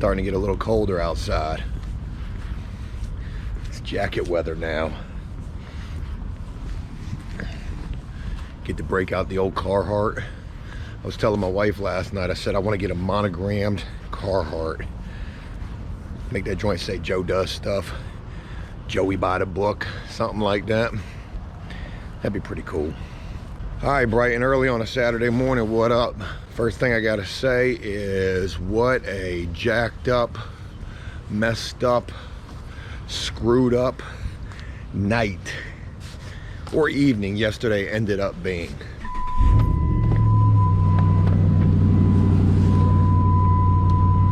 starting to get a little colder outside. It's jacket weather now. Get to break out the old Carhartt. I was telling my wife last night, I said I want to get a monogrammed Carhartt. Make that joint say Joe does stuff. Joey buy the book, something like that. That'd be pretty cool. All right, bright and early on a Saturday morning, what up? First thing I gotta say is what a jacked up, messed up, screwed up night or evening yesterday ended up being.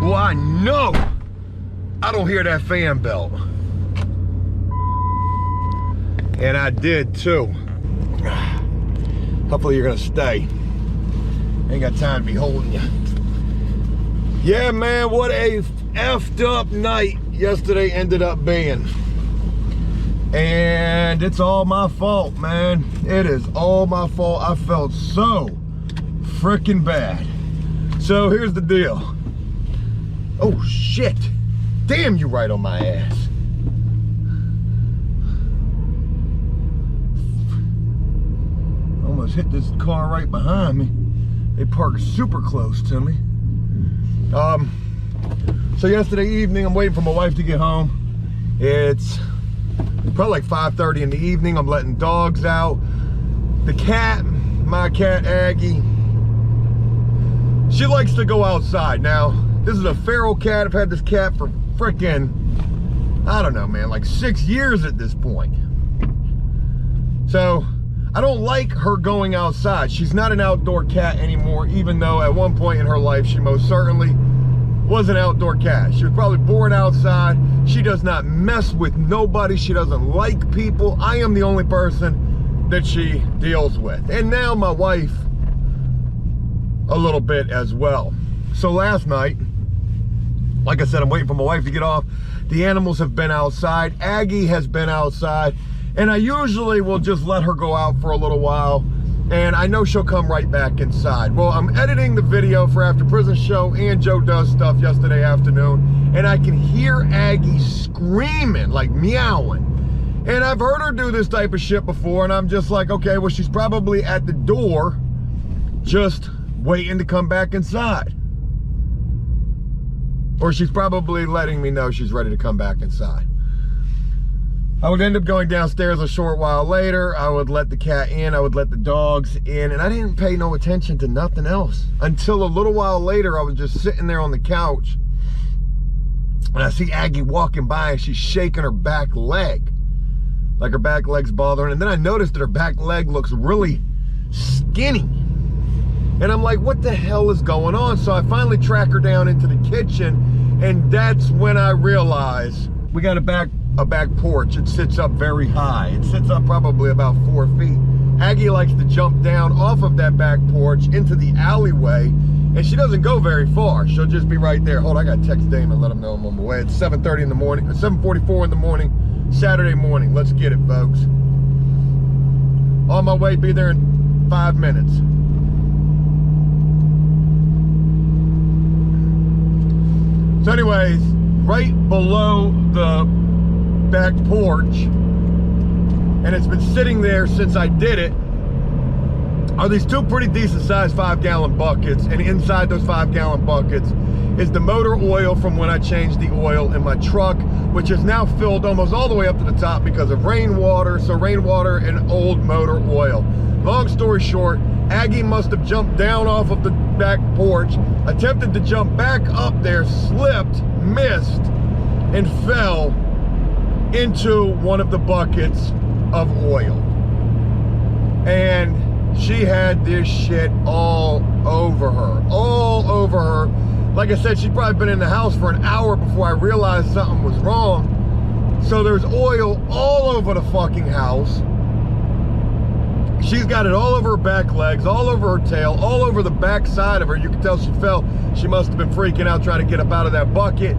Well, I know I don't hear that fan belt. And I did too. Hopefully you're gonna stay. Ain't got time to be holding you. Yeah, man, what a effed up night yesterday ended up being. And it's all my fault, man. It is all my fault. I felt so freaking bad. So here's the deal. Oh shit. Damn, you right on my ass. Almost hit this car right behind me. They parked super close to me. So yesterday evening, I'm waiting for my wife to get home. It's probably like 5:30 in the evening. I'm letting dogs out. The cat, my cat Aggie, she likes to go outside. Now, this is a feral cat. I've had this cat for frickin', I don't know, man, like 6 years at this point. So, I don't like her going outside. She's not an outdoor cat anymore, even though at one point in her life, she most certainly was an outdoor cat. She was probably born outside. She does not mess with nobody. She doesn't like people. I am the only person that she deals with. And now my wife, a little bit as well. So last night, like I said, I'm waiting for my wife to get off. The animals have been outside. Aggie has been outside. And I usually will just let her go out for a little while. And I know she'll come right back inside. Well, I'm editing the video for After Prison Show and Joe Does Stuff yesterday afternoon. And I can hear Aggie screaming, like meowing. And I've heard her do this type of shit before. And I'm just like, okay, well, she's probably at the door just waiting to come back inside. Or she's probably letting me know she's ready to come back inside. I would end up going downstairs a short while later. I would let the cat in, I would let the dogs in, and I didn't pay no attention to nothing else. Until a little while later, I was just sitting there on the couch, and I see Aggie walking by, and she's shaking her back leg. Like her back leg's bothering, and then I noticed that her back leg looks really skinny. And I'm like, what the hell is going on? So I finally track her down into the kitchen, and that's when I realized we got a back porch. It sits up very high. It sits up probably about 4 feet. Aggie likes to jump down off of that back porch into the alleyway, and she doesn't go very far. She'll just be right there. Hold on, I gotta text Damon, let him know I'm on my way. It's 7:30 in the morning, 7:44 in the morning, Saturday morning. Let's get it, folks. On my way, be there in 5 minutes. So anyways, right below the back porch, and it's been sitting there since I did it, are these two pretty decent sized 5-gallon buckets. And inside those 5-gallon buckets is the motor oil from when I changed the oil in my truck, which is now filled almost all the way up to the top because of rainwater. So rainwater and old motor oil. Long story short, Aggie must have jumped down off of the back porch, attempted to jump back up there, slipped, missed, and fell into one of the buckets of oil. And she had this shit all over her. Like I said, she'd probably been in the house for an hour before I realized something was wrong. So there's oil all over the fucking house. She's got it all over her back legs, all over her tail, all over the back side of her. You can tell she fell. She must have been freaking out trying to get up out of that bucket.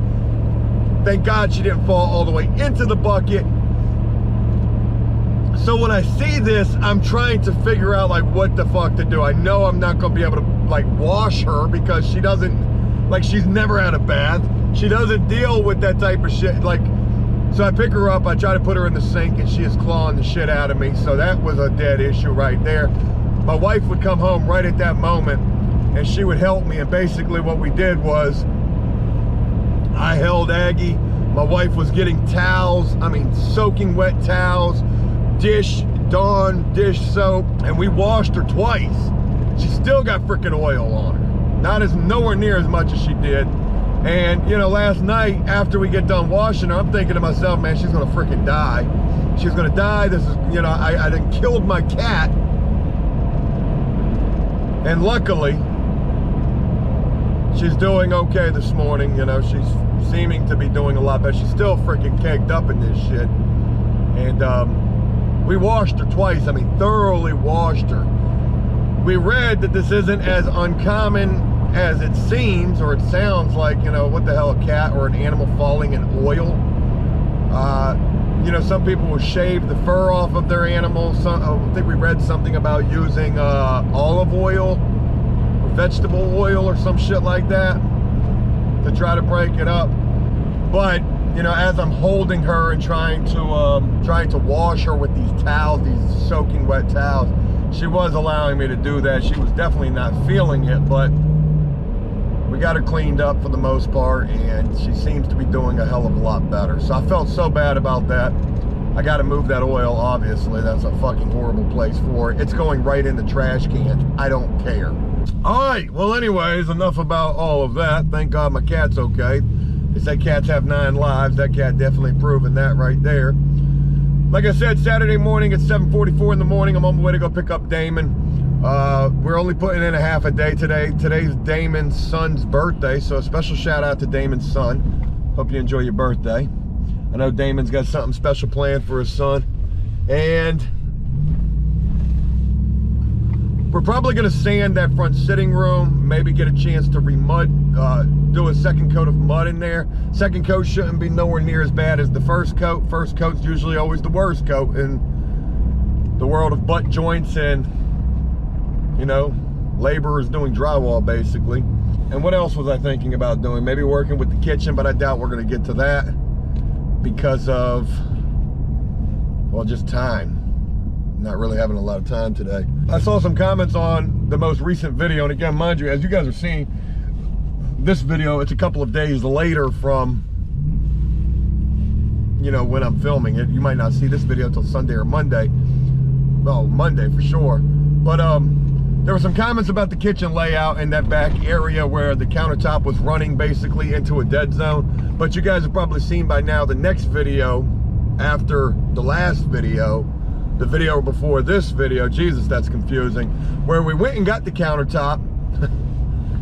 Thank God she didn't fall all the way into the bucket. So when I see this, I'm trying to figure out like what the fuck to do. I know I'm not gonna be able to like wash her because she doesn't like she's never had a bath. She doesn't deal with that type of shit. Like, so I pick her up, I try to put her in the sink, and she is clawing the shit out of me. So that was a dead issue right there. My wife would come home right at that moment, and she would help me. And basically what we did was, I held Aggie. My wife was getting towels, I mean soaking wet towels, Dawn dish soap, and we washed her twice. She still got freaking oil on her. Nowhere near as much as she did. And you know, last night after we get done washing her, I'm thinking to myself, man, she's gonna freaking die. She's gonna die. This is, you know, I done killed my cat. And luckily, she's doing okay this morning. You know, she's seeming to be doing a lot better. She's still freaking caked up in this shit. And we washed her twice. I mean, thoroughly washed her. We read that this isn't as uncommon as it seems, or it sounds like, you know, what the hell, a cat or an animal falling in oil. You know, some people will shave the fur off of their animals. I think we read something about using olive oil or vegetable oil or some shit like that to try to break it up. But you know, as I'm holding her and trying to wash her with these towels, these soaking wet towels, she was allowing me to do that. She was definitely not feeling it, but we got her cleaned up for the most part, and she seems to be doing a hell of a lot better. So I felt so bad about that. I got to move that oil, obviously. That's a fucking horrible place for it. It's going right in the trash can. I don't care. All right, well, anyways, enough about all of that. Thank God my cat's okay. They say cats have 9 lives. That cat definitely proving that right there. Like I said, Saturday morning at 7:44 in the morning, I'm on my way to go pick up Damon. We're only putting in a half a day today. Today's Damon's son's birthday, so a special shout out to Damon's son. Hope you enjoy your birthday. I know Damon's got something special planned for his son. And we're probably gonna sand that front sitting room, maybe get a chance to do a second coat of mud in there. Second coat shouldn't be nowhere near as bad as the first coat. First coat's usually always the worst coat in the world of butt joints and, you know, laborers doing drywall basically. And what else was I thinking about doing? Maybe working with the kitchen, but I doubt we're gonna get to that because of, well, just time. Not really having a lot of time today. I saw some comments on the most recent video, and again, mind you, as you guys are seeing this video, it's a couple of days later from, you know, when I'm filming it. You might not see this video until Sunday or Monday. Well, Monday for sure. But there were some comments about the kitchen layout in that back area where the countertop was running basically into a dead zone. But you guys have probably seen by now the next video after the last video, the video before this video, Jesus, that's confusing, where we went and got the countertop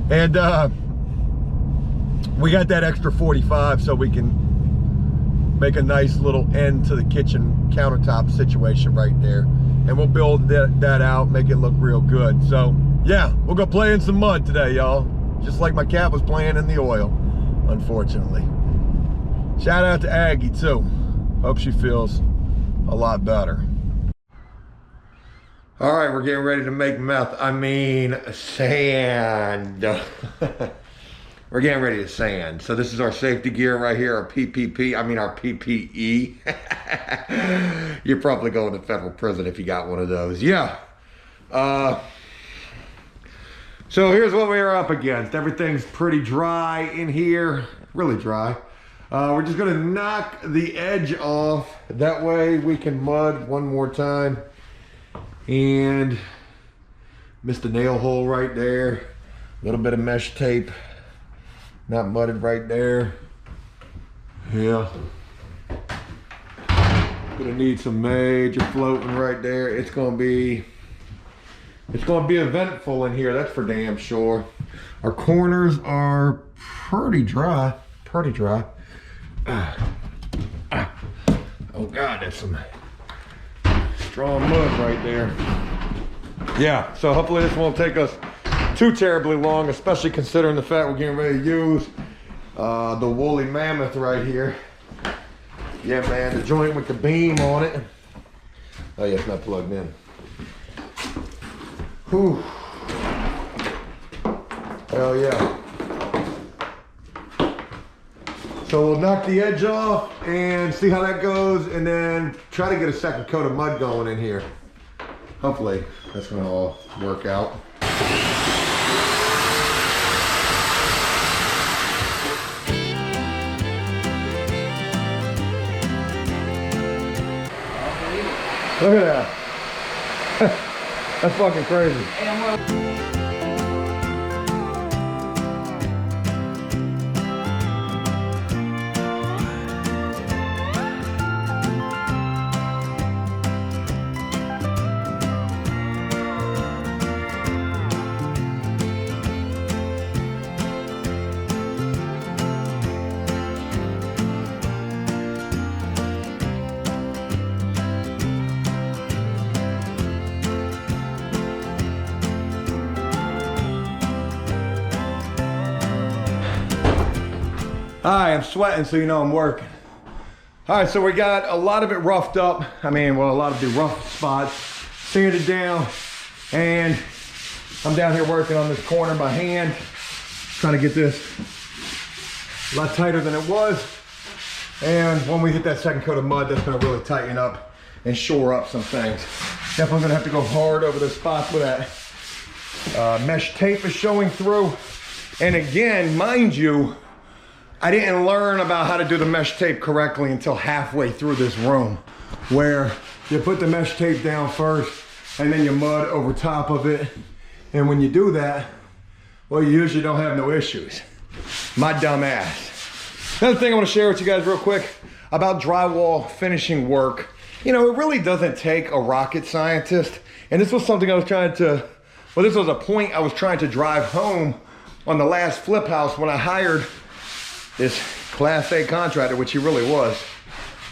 and we got that extra 45 so we can make a nice little end to the kitchen countertop situation right there. And we'll build that out, make it look real good. So yeah, we'll go play in some mud today, y'all. Just like my cat was playing in the oil, unfortunately. Shout out to Aggie too. Hope she feels a lot better. All right, we're getting ready to make sand. We're getting ready to sand. So this is our safety gear right here, our PPP, our PPE. You're probably going to federal prison if you got one of those. Yeah. So here's what we are up against. Everything's pretty dry in here, really dry. We're just gonna knock the edge off. That way we can mud one more time. And missed a nail hole right there. A little bit of mesh tape. Not mudded right there. Yeah. Gonna need some major floating right there. It's gonna be eventful in here, that's for damn sure. Our corners are pretty dry. Oh God, that's some strong mud right there. Yeah, so hopefully this won't take us too terribly long, especially considering the fact we're getting ready to use the woolly mammoth right here. Yeah, man, the joint with the beam on it. Oh yeah, it's not plugged in. Whew. Hell yeah. So we'll knock the edge off and see how that goes, and then try to get a second coat of mud going in here. Hopefully that's gonna all work out. Look at that. That's fucking crazy. Hi, I'm sweating, so you know I'm working. All right, so we got a lot of it roughed up. I mean, well, a lot of the rough spots, sanded down, and I'm down here working on this corner by hand, trying to get this a lot tighter than it was. And when we hit that second coat of mud, that's gonna really tighten up and shore up some things. Definitely gonna have to go hard over the spots where that mesh tape is showing through. And again, mind you, I didn't learn about how to do the mesh tape correctly until halfway through this room, where you put the mesh tape down first and then you mud over top of it. And when you do that, well, you usually don't have no issues. My dumb ass. Another thing I want to share with you guys real quick about drywall finishing work. You know, it really doesn't take a rocket scientist. And this was something I was trying to, well, this was a point I was trying to drive home on the last flip house when I hired this Class A contractor, which he really was,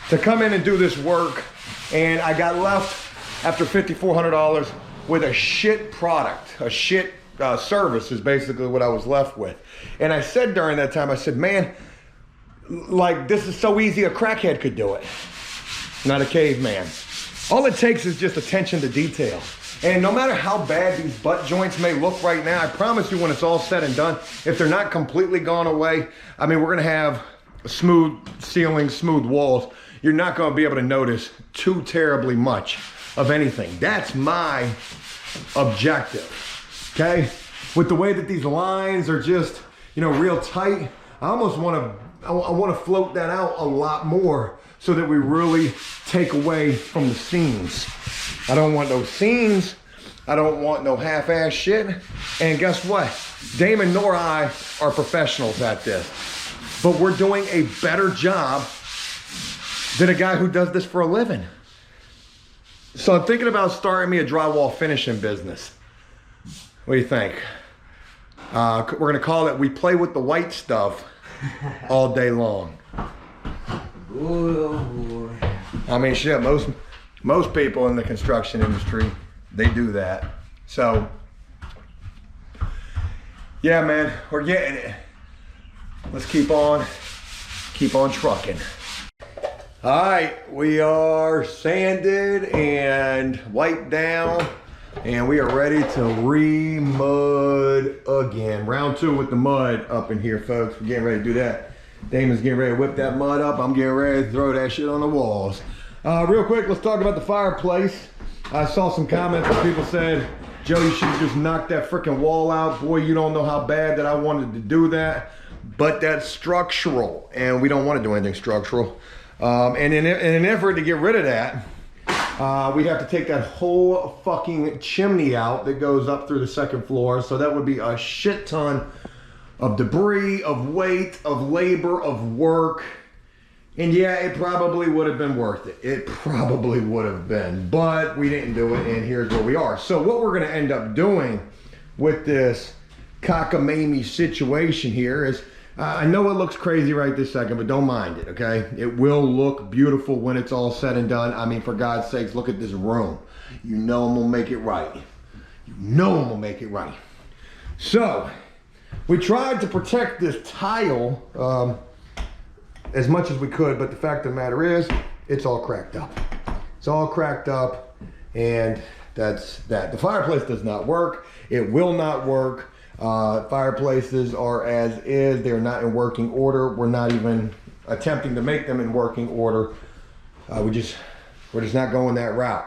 to come in and do this work. And I got left after $5,400 with a shit product, a shit service is basically what I was left with. And I said during that time, I said, man, like, this is so easy a crackhead could do it, not a caveman. All it takes is just attention to detail. And no matter how bad these butt joints may look right now, I promise you when it's all said and done, if they're not completely gone away, I mean, we're gonna have smooth ceilings, smooth walls. You're not gonna be able to notice too terribly much of anything. That's my objective, okay? With the way that these lines are just, you know, real tight, I almost wanna float that out a lot more so that we really take away from the seams. I don't want those seams. I don't want no half-ass shit. And guess what? Damon nor I are professionals at this, but we're doing a better job than a guy who does this for a living. So I'm thinking about starting me a drywall finishing business. What do you think? We're gonna call it, we play with the white stuff all day long. Ooh. I mean, shit, most people in the construction industry, they do that. So, yeah, man, we're getting it. Let's keep on trucking. All right, we are sanded and wiped down, and we are ready to re-mud again. Round 2 with the mud up in here, folks. We're getting ready to do that. Damon's getting ready to whip that mud up. I'm getting ready to throw that shit on the walls. Real quick, let's talk about the fireplace. I saw some comments where people said, Joe, you should have just knocked that freaking wall out. Boy, you don't know how bad that I wanted to do that. But that's structural, and we don't want to do anything structural. And in an effort to get rid of that, we'd have to take that whole fucking chimney out that goes up through the second floor. So that would be a shit ton of debris, of weight, of labor, of work. And yeah, it probably would have been worth it. It probably would have been, but we didn't do it, and here's where we are. So what we're gonna end up doing with this cockamamie situation here is, I know it looks crazy right this second, but don't mind it, okay? It will look beautiful when it's all said and done. I mean, for God's sakes, look at this room. You know I'm gonna make it right. You know I'm gonna make it right. So, we tried to protect this tile as much as we could, but the fact of the matter is, it's all cracked up. It's all cracked up, and that's that. The fireplace does not work. It will not work. Fireplaces are as is. They're not in working order. We're not even attempting to make them in working order. We're just not going that route.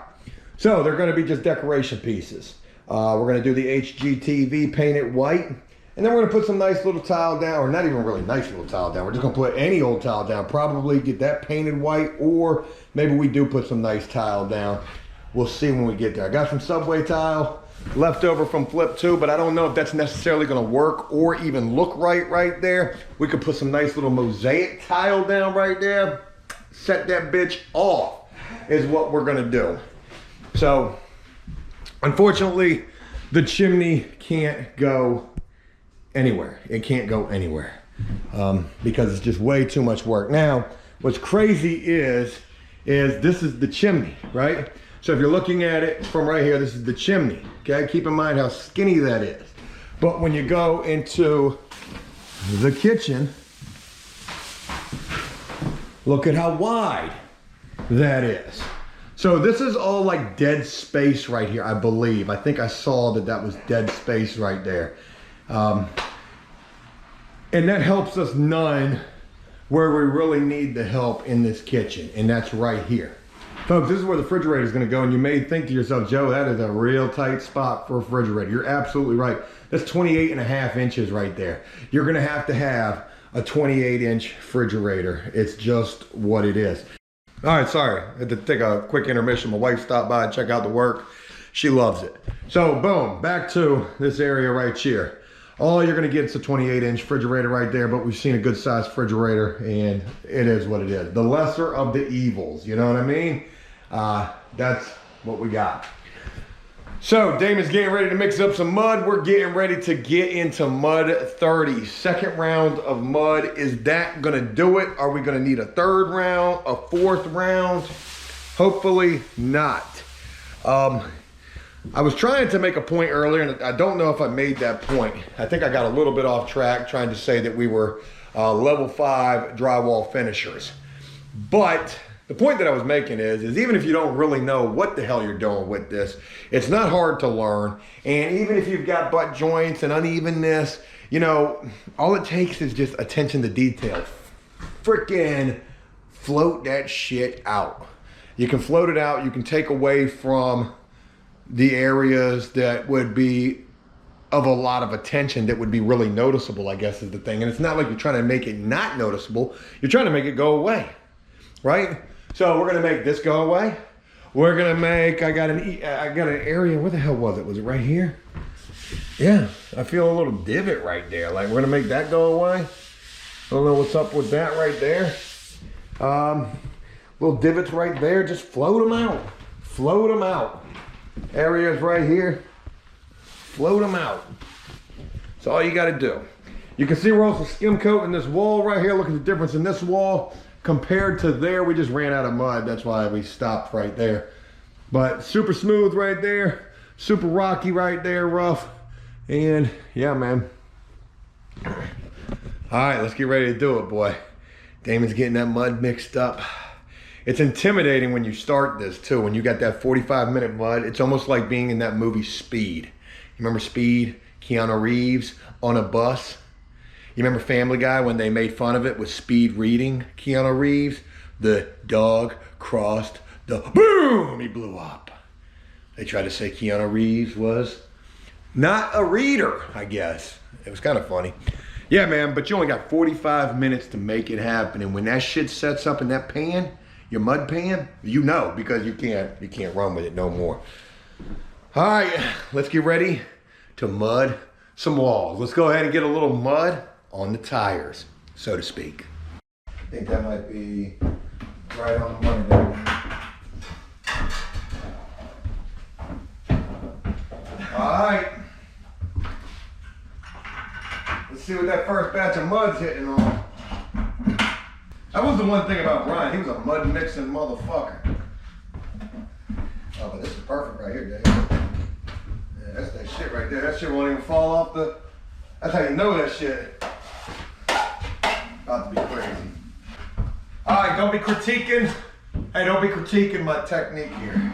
So they're gonna be just decoration pieces. We're gonna do the HGTV painted white, and then we're gonna put some nice little tile down, or not even really nice little tile down. We're just gonna put any old tile down, probably get that painted white, or maybe we do put some nice tile down. We'll see when we get there. I got some subway tile left over from Flip 2, but I don't know if that's necessarily gonna work or even look right there. We could put some nice little mosaic tile down right there. Set that bitch off is what we're gonna do. So, unfortunately, the chimney can't go anywhere. It can't go anywhere because it's just way too much work. Now, what's crazy is this is the chimney, right? So if you're looking at it from right here, this is the chimney, okay? Keep in mind how skinny that is. But when you go into the kitchen, look at how wide that is. So this is all like dead space right here, I believe. I think I saw that was dead space right there. And that helps us none where we really need the help in this kitchen, and that's right here. Folks, this is where the refrigerator is gonna go, and you may think to yourself, Joe, that is a real tight spot for a refrigerator. You're absolutely right. That's 28.5 inches right there. You're gonna have a 28-inch refrigerator. It's just what it is. All right, sorry, I had to take a quick intermission. My wife stopped by and check out the work. She loves it. So boom, back to this area right here. All you're gonna get is a 28-inch refrigerator right there, but we've seen a good sized refrigerator, and it is what it is. The lesser of the evils, you know what I mean? That's what we got. So Damon's getting ready to mix up some mud. We're getting ready to get into mud 30. Second round of mud. Is that gonna do it? Are we gonna need a third round, a fourth round? Hopefully not. I was trying to make a point earlier, and I don't know if I made that point. I think I got a little bit off track trying to say that we were level 5 drywall finishers. But the point that I was making is even if you don't really know what the hell you're doing with this, it's not hard to learn. And even if you've got butt joints and unevenness, you know, all it takes is just attention to detail. Freaking float that shit out. You can float it out. You can take away from the areas that would be of a lot of attention, that would be really noticeable, I guess is the thing. And it's not like you're trying to make it not noticeable. You're trying to make it go away, right? So we're gonna make this go away. We're gonna make, I got an area, where the hell was it? Was it right here? Yeah, I feel a little divot right there. Like, we're gonna make that go away. I don't know what's up with that right there. Little divots right there, just float them out. Float them out. Areas right here, float them out. That's all you gotta do. You can see we're also skim coating this wall right here. Look at the difference in this wall compared to there. We just ran out of mud. That's why we stopped right there. But super smooth right there. Super rocky right there, rough. And yeah, man. All right, let's get ready to do it, boy. Damon's getting that mud mixed up. It's intimidating when you start this too. When you got that 45-minute mud, it's almost like being in that movie Speed. You remember Speed? Keanu Reeves on a bus. You remember Family Guy when they made fun of it with speed reading Keanu Reeves? The dog crossed the boom, he blew up. They tried to say Keanu Reeves was not a reader, I guess. It was kind of funny. Yeah, man, but you only got 45 minutes to make it happen. And when that shit sets up in that pan, your mud pan, you know, because you can't run with it no more. All right, let's get ready to mud some walls. Let's go ahead and get a little mud on the tires, so to speak. I think that might be right on the money there. All right. Let's see what that first batch of mud's hitting on. That was the one thing about Brian. He was a mud mixing motherfucker. Oh, but this is perfect right here, Dave. Yeah, that's that shit right there. That shit won't even fall off the... That's how you know that shit. About to be crazy. All right, don't be critiquing. Hey, don't be critiquing my technique here.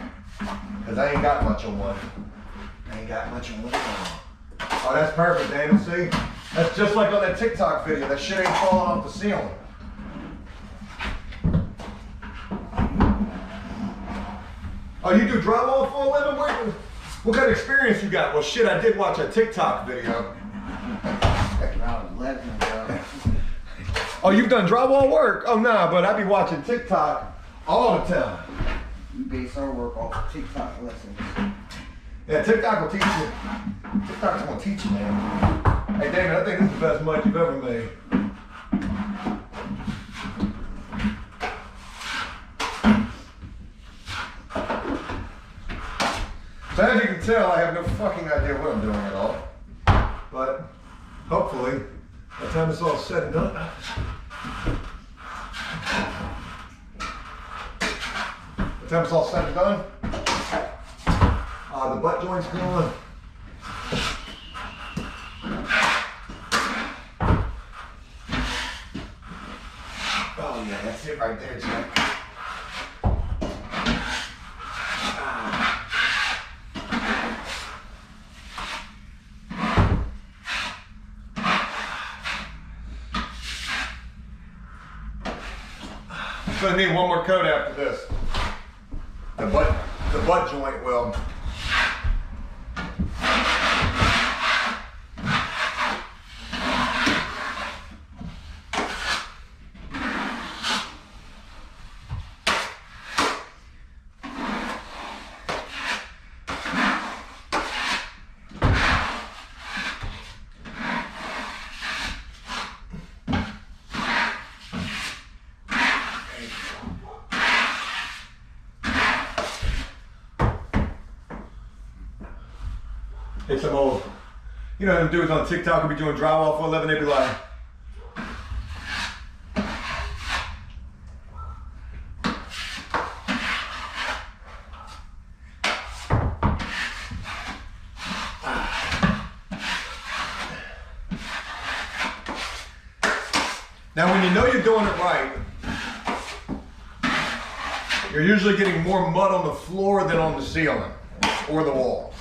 Because I ain't got much on one. I ain't got much on one. Oh, that's perfect, Daniel. See? That's just like on that TikTok video. That shit ain't falling off the ceiling. Oh, you do drywall for a living? What kind of experience you got? Well, shit, I did watch a TikTok video. Oh, you've done drywall work? Oh, nah, but I be watching TikTok all the time. We base our work off of TikTok lessons. Yeah, TikTok will teach you. TikTok's gonna teach you, man. Hey, David, I think this is the best mud you've ever made. So as you can tell, I have no fucking idea what I'm doing at all. But hopefully, by the time it's all said and done, by the time it's all said and done, the butt joint's gone. Oh yeah, that's it right there, Jack. So I need one more coat after this. The butt joint will. It's some old, you know, them dudes on TikTok will be doing drywall for a living, they be like, now when you know you're doing it right, you're usually getting more mud on the floor than on the ceiling or the walls.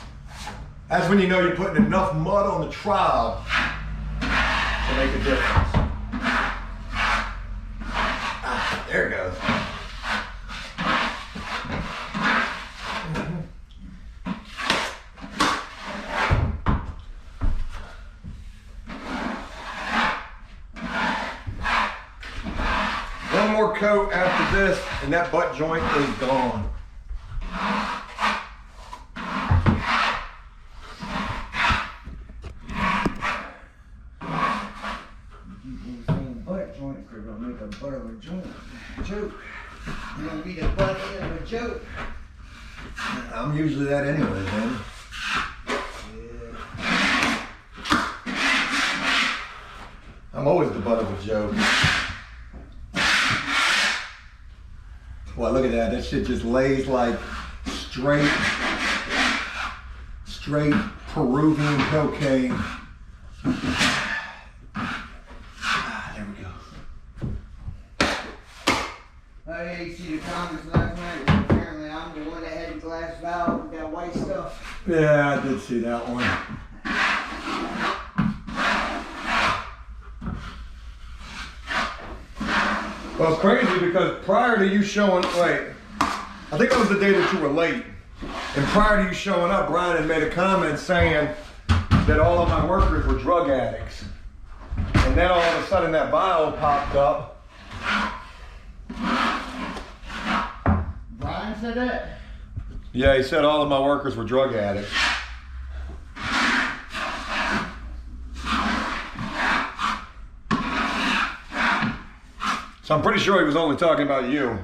That's when you know you're putting enough mud on the trowel to make a difference. There it goes. One more coat after this, and that butt joint is gone. Joke. You don't be the butt end of a joke. I'm usually that anyway, man. Yeah. I'm always the butt of a joke. Well, look at that. That shit just lays like straight Peruvian cocaine. Hey, you see the comments last night? Apparently I'm the one that had the glass valve with that white stuff. Yeah, I did see that one. Well, it's crazy because prior to you showing, wait, I think that was the day that you were late. And prior to you showing up, Brian had made a comment saying that all of my workers were drug addicts. And then all of a sudden that vial popped up. Brian said that? Yeah, he said all of my workers were drug addicts. So I'm pretty sure he was only talking about you.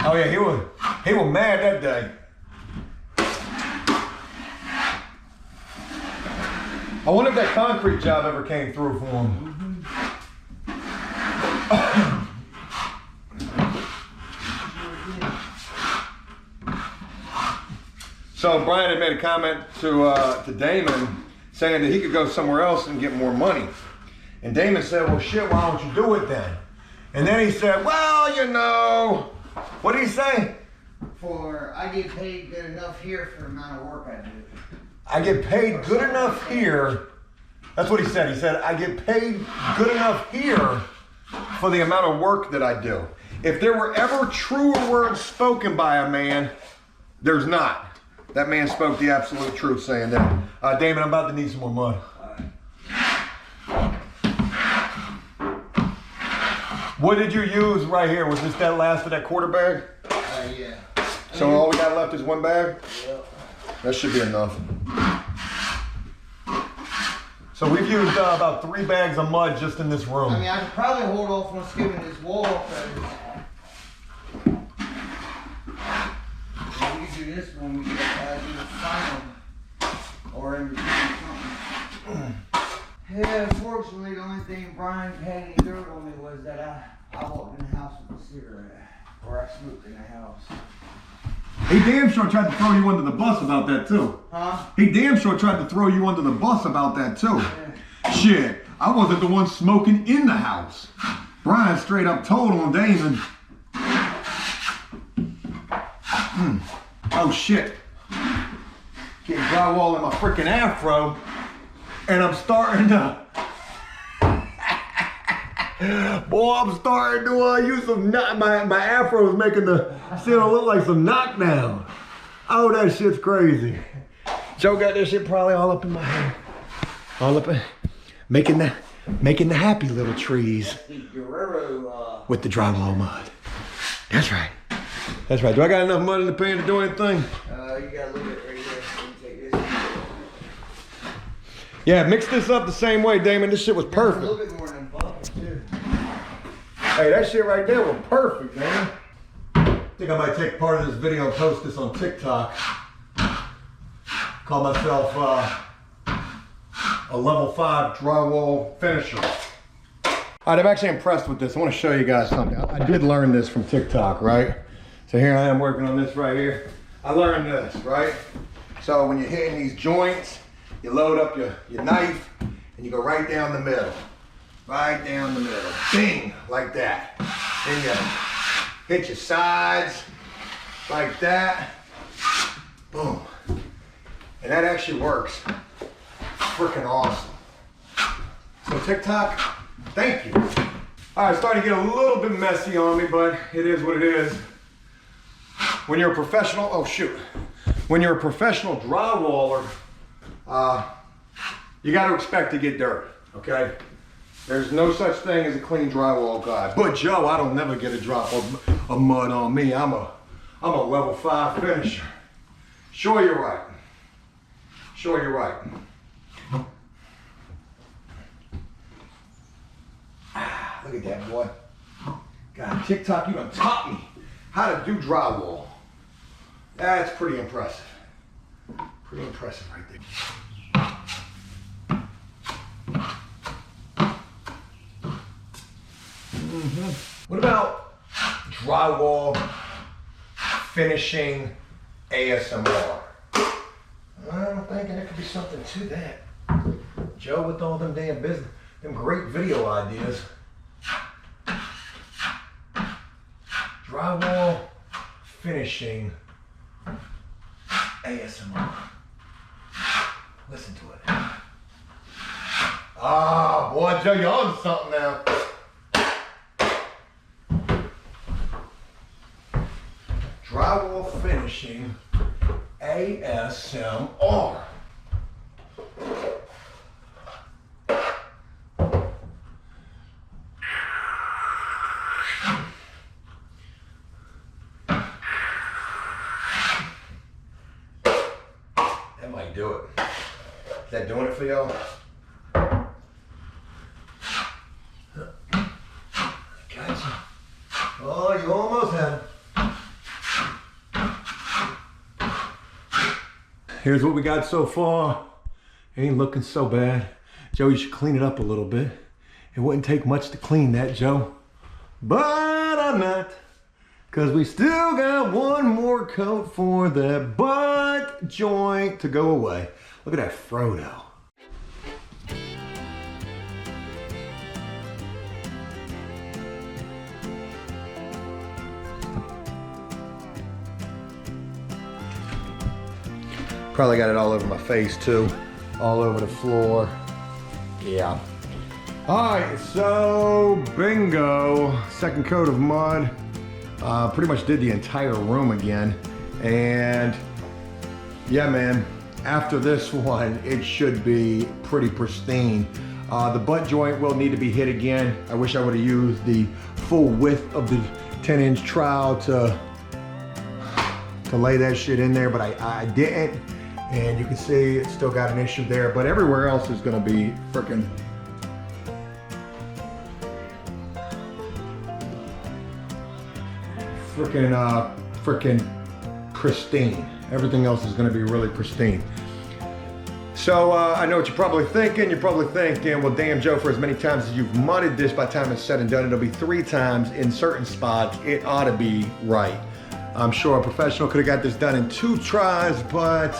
Oh yeah, he was mad that day. I wonder if that concrete job ever came through for him. So Brian had made a comment to Damon saying that he could go somewhere else and get more money. And Damon said, well shit, why don't you do it then? And then he said, well, you know, what did he say? I get paid good enough here for the amount of work I do. I get paid good enough here. That's what he said. He said, I get paid good enough here for the amount of work that I do. If there were ever truer words spoken by a man, there's not. That man spoke the absolute truth saying that. Damon, I'm about to need some more mud. What did you use right here? Was this that last of that quarter bag? Yeah. So all we got left is one bag? Yep. That should be enough. So we've used about 3 bags of mud just in this room. I mean, I could probably hold off on skimming this wall, because we could do this when we get to the final, or in between something. Yeah, unfortunately, the only thing Brian had any dirt on me was that I walked in the house with a cigarette, or I smoked in the house. He damn sure tried to throw you under the bus about that too. Huh? He damn sure tried to throw you under the bus about that too. Yeah. Shit, I wasn't the one smoking in the house. Brian straight up told on Damon. Oh shit. Getting drywall in my freaking afro. And I'm starting to, boy, I'm starting to use some, my afro is making the ceiling look like some knockdown. Oh, that shit's crazy. Joe got that shit probably all up in my hair. All up in, making the happy little trees with the drywall mud. That's right. That's right. Do I got enough mud in the pan to do anything? You got a little bit right here, so you take this. Yeah, mix this up the same way, Damon. This shit was perfect. A little bit more than butter, too. Hey, that shit right there was perfect, man. I think I might take part of this video and post this on TikTok. Call myself a level 5 drywall finisher. All right, I'm actually impressed with this. I want to show you guys something. I did learn this from TikTok, right? So here I am working on this right here. I learned this, right? So when you're hitting these joints, you load up your knife and you go right down the middle. Right down the middle. Bing, like that. Then you hit your sides like that. Boom. And that actually works. Freaking awesome. So TikTok, thank you. All right, it's starting to get a little bit messy on me, but it is what it is. When you're a professional, oh shoot. When you're a professional drywaller, you got to expect to get dirt, okay? There's no such thing as a clean drywall guy. But Joe, I don't never get a drop of mud on me. I'm a level 5 finisher. Sure, you're right. Sure, you're right. Look at that, boy. God, TikTok, you done taught me how to do drywall. That's pretty impressive. Pretty impressive right there. What about drywall finishing ASMR? I'm thinking there could be something to that. Joe with all them damn business, them great video ideas. Drywall finishing ASMR. Listen to it. Ah, boy, Joe, you're on something now. Drywall finishing ASMR. That might do it. Is that doing it for y'all? Gotcha. Oh, you almost had it. Here's what we got so far. Ain't looking so bad. Joe, you should clean it up a little bit. It wouldn't take much to clean that, Joe. But I'm not. Because we still got one more coat for that butt joint to go away. Look at that Frodo. Probably got it all over my face too. All over the floor. Yeah. All right, so bingo. Second coat of mud. Pretty much did the entire room again. And yeah, man, after this one, it should be pretty pristine. The butt joint will need to be hit again. I wish I would have used the full width of the 10-inch trowel to lay that shit in there, but I didn't. And you can see it's still got an issue there, but everywhere else is gonna be freaking pristine. Everything else is gonna be really pristine. So I know what you're probably thinking. You're probably thinking, well, damn, Joe, for as many times as you've mudded this, by the time it's said and done, it'll be 3 times in certain spots. It ought to be right. I'm sure a professional could have got this done in 2 tries, but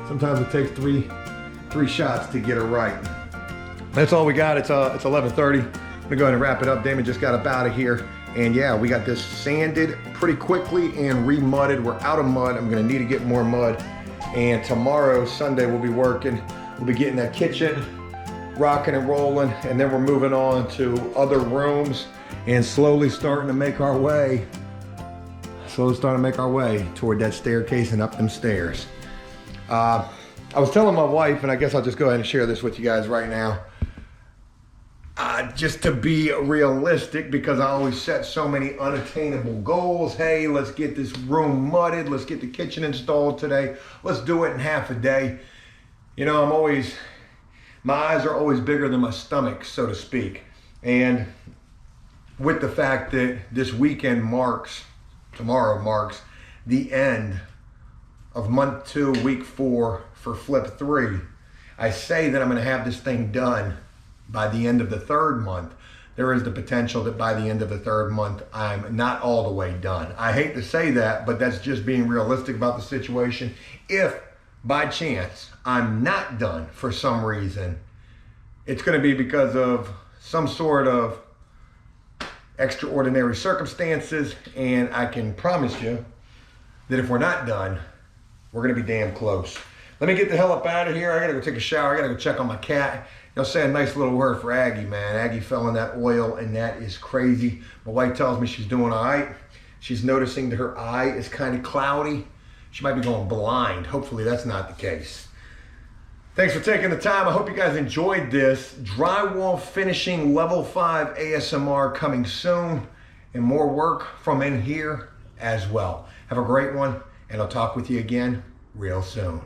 sometimes it takes three shots to get it right. That's all we got. It's 11:30. I'm gonna go ahead and wrap it up. Damon just got up out of here. And yeah, we got this sanded pretty quickly and remudded. We're out of mud. I'm gonna need to get more mud. And tomorrow, Sunday, we'll be working. We'll be getting that kitchen rocking and rolling. And then we're moving on to other rooms and slowly starting to make our way toward that staircase and up them stairs. I was telling my wife, and I guess I'll just go ahead and share this with you guys right now. Just to be realistic, because I always set so many unattainable goals. Hey, let's get this room mudded. Let's get the kitchen installed today. Let's do it in half a day. You know, my eyes are always bigger than my stomach, so to speak. And with the fact that this weekend tomorrow marks the end of month 2, week 4 for flip 3, I say that I'm gonna have this thing done by the end of the 3rd month. There is the potential that by the end of the 3rd month, I'm not all the way done. I hate to say that, but that's just being realistic about the situation. If by chance I'm not done for some reason, it's gonna be because of some sort of extraordinary circumstances, and I can promise you that if we're not done, we're gonna be damn close. Let me get the hell up out of here. I gotta go take a shower. I gotta go check on my cat. You know, say a nice little word for Aggie, man. Aggie fell in that oil, and that is crazy. My wife tells me she's doing all right. She's noticing that her eye is kind of cloudy. She might be going blind. Hopefully that's not the case. Thanks for taking the time. I hope you guys enjoyed this. Drywall finishing level 5 ASMR coming soon, and more work from in here as well. Have a great one, and I'll talk with you again real soon.